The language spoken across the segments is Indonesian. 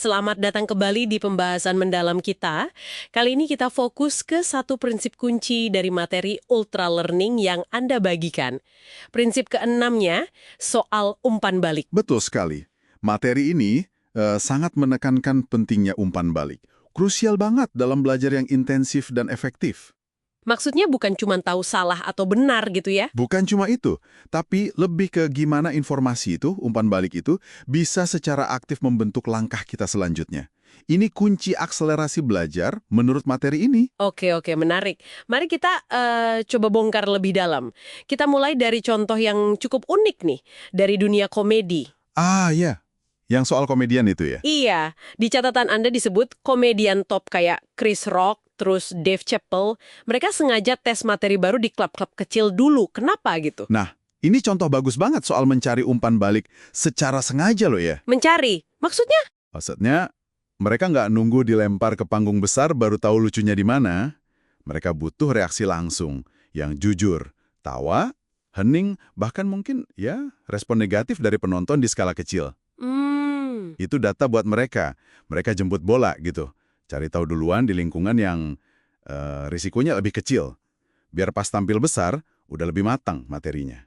Selamat datang kembali di pembahasan mendalam kita. Kali ini kita fokus ke satu prinsip kunci dari materi ultra learning yang Anda bagikan. Prinsip keenamnya, soal umpan balik. Betul sekali. Materi ini sangat menekankan pentingnya umpan balik. Krusial banget dalam belajar yang intensif dan efektif. Maksudnya bukan cuma tahu salah atau benar gitu ya? Bukan cuma itu, tapi lebih ke gimana informasi itu, umpan balik itu, bisa secara aktif membentuk langkah kita selanjutnya. Ini kunci akselerasi belajar menurut materi ini. Oke, menarik. Mari kita coba bongkar lebih dalam. Kita mulai dari contoh yang cukup unik nih, dari dunia komedi. Ah, ya. Yang soal komedian itu ya? Iya, di catatan Anda disebut komedian top kayak Chris Rock, terus Dave Chappelle, mereka sengaja tes materi baru di klub-klub kecil dulu. Kenapa gitu? Nah, ini contoh bagus banget soal mencari umpan balik secara sengaja loh ya. Mencari. Maksudnya? Maksudnya, mereka nggak nunggu dilempar ke panggung besar baru tahu lucunya di mana. Mereka butuh reaksi langsung, yang jujur, tawa, hening, bahkan mungkin ya respon negatif dari penonton di skala kecil. Itu data buat mereka. Mereka jemput bola gitu. Cari tahu duluan di lingkungan yang risikonya lebih kecil. Biar pas tampil besar, udah lebih matang materinya.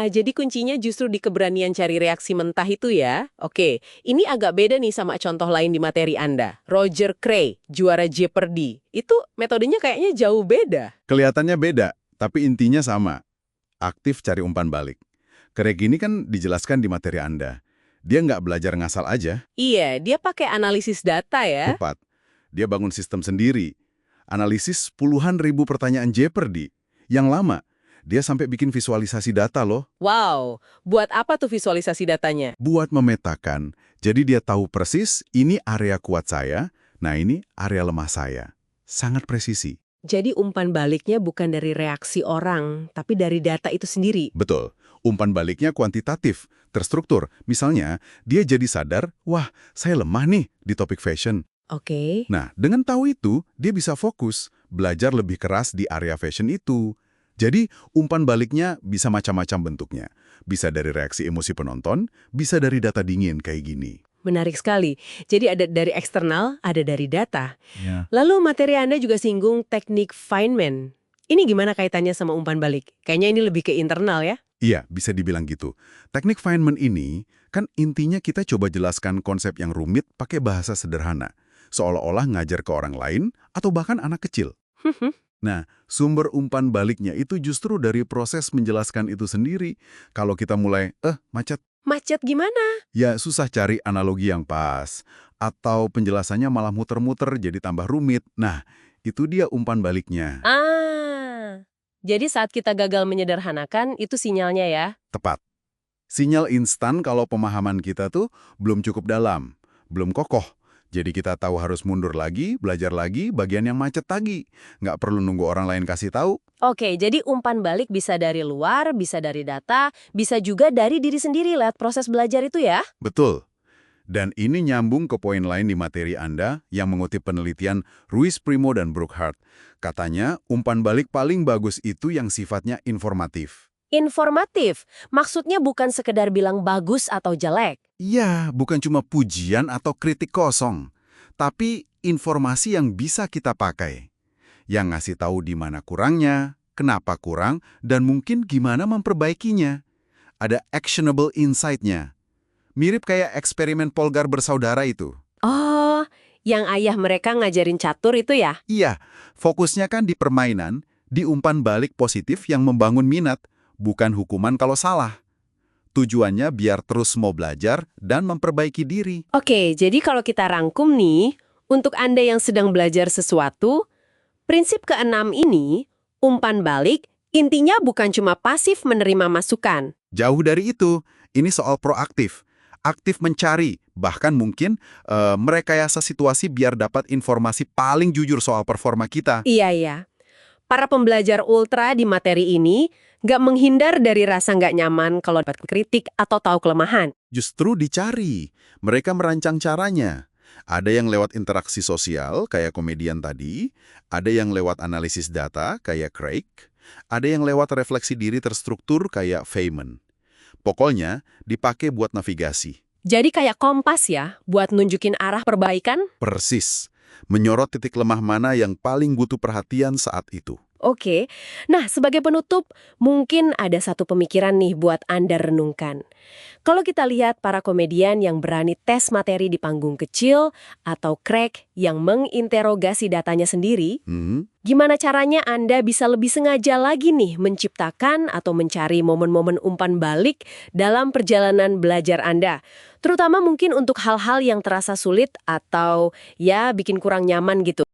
Jadi kuncinya justru di keberanian cari reaksi mentah itu ya? Oke, ini agak beda nih sama contoh lain di materi Anda. Roger Cray, juara Jeopardy. Itu metodenya kayaknya jauh beda. Kelihatannya beda, tapi intinya sama. Aktif cari umpan balik. Craig ini kan dijelaskan di materi Anda. Dia nggak belajar ngasal aja. Iya, dia pakai analisis data ya. Tepat. Dia bangun sistem sendiri. Analisis puluhan ribu pertanyaan Jeopardy. Yang lama, dia sampai bikin visualisasi data loh. Wow, buat apa tuh visualisasi datanya? Buat memetakan. Jadi dia tahu persis, ini area kuat saya, nah ini area lemah saya. Sangat presisi. Jadi umpan baliknya bukan dari reaksi orang, tapi dari data itu sendiri. Betul. Umpan baliknya kuantitatif, terstruktur. Misalnya, dia jadi sadar, wah, saya lemah nih di topik fashion. Oke. Nah, dengan tahu itu, dia bisa fokus, belajar lebih keras di area fashion itu. Jadi, umpan baliknya bisa macam-macam bentuknya. Bisa dari reaksi emosi penonton, bisa dari data dingin kayak gini. Menarik sekali. Jadi ada dari eksternal, ada dari data. Ya. Lalu materi Anda juga singgung teknik Feynman. Ini gimana kaitannya sama umpan balik? Kayaknya ini lebih ke internal ya? Iya, bisa dibilang gitu. Teknik Feynman ini, kan intinya kita coba jelaskan konsep yang rumit pakai bahasa sederhana. Seolah-olah ngajar ke orang lain, atau bahkan anak kecil. Nah, sumber umpan baliknya itu justru dari proses menjelaskan itu sendiri. Kalau kita mulai, macet. Macet gimana? Ya, susah cari analogi yang pas. Atau penjelasannya malah muter-muter jadi tambah rumit. Nah, itu dia umpan baliknya. Jadi saat kita gagal menyederhanakan, itu sinyalnya ya? Tepat. Sinyal instan kalau pemahaman kita tuh belum cukup dalam, belum kokoh. Jadi kita tahu harus mundur lagi, belajar lagi, bagian yang macet lagi. Nggak perlu nunggu orang lain kasih tahu. Oke, jadi umpan balik bisa dari luar, bisa dari data, bisa juga dari diri sendiri lewat proses belajar itu ya? Betul. Dan ini nyambung ke poin lain di materi Anda yang mengutip penelitian Ruiz Primo dan Brookhart. Katanya, umpan balik paling bagus itu yang sifatnya informatif. Informatif, maksudnya bukan sekedar bilang bagus atau jelek. Iya, bukan cuma pujian atau kritik kosong, tapi informasi yang bisa kita pakai. Yang ngasih tahu di mana kurangnya, kenapa kurang, dan mungkin gimana memperbaikinya. Ada actionable insight-nya. Mirip kayak eksperimen Polgar bersaudara itu. Oh, yang ayah mereka ngajarin catur itu ya? Iya, fokusnya kan di permainan, di umpan balik positif yang membangun minat, bukan hukuman kalau salah. Tujuannya biar terus mau belajar dan memperbaiki diri. Oke, jadi kalau kita rangkum nih, untuk Anda yang sedang belajar sesuatu, prinsip keenam ini, umpan balik, intinya bukan cuma pasif menerima masukan. Jauh dari itu, ini soal proaktif. Aktif mencari, bahkan mungkin merekayasa situasi biar dapat informasi paling jujur soal performa kita. Iya. Para pembelajar ultra di materi ini nggak menghindar dari rasa nggak nyaman kalau dapat kritik atau tahu kelemahan. Justru dicari. Mereka merancang caranya. Ada yang lewat interaksi sosial, kayak komedian tadi. Ada yang lewat analisis data, kayak Craig. Ada yang lewat refleksi diri terstruktur, kayak Feynman. Pokoknya, dipakai buat navigasi, Jadi kayak kompas ya, buat nunjukin arah perbaikan? Persis. Menyorot titik lemah mana yang paling butuh perhatian saat itu. Oke, nah sebagai penutup, mungkin ada satu pemikiran nih buat Anda renungkan. Kalau kita lihat para komedian yang berani tes materi di panggung kecil, atau Craig yang menginterogasi datanya sendiri, Hmm, gimana caranya Anda bisa lebih sengaja lagi nih menciptakan atau mencari momen-momen umpan balik dalam perjalanan belajar Anda? Terutama mungkin untuk hal-hal yang terasa sulit atau ya bikin kurang nyaman gitu.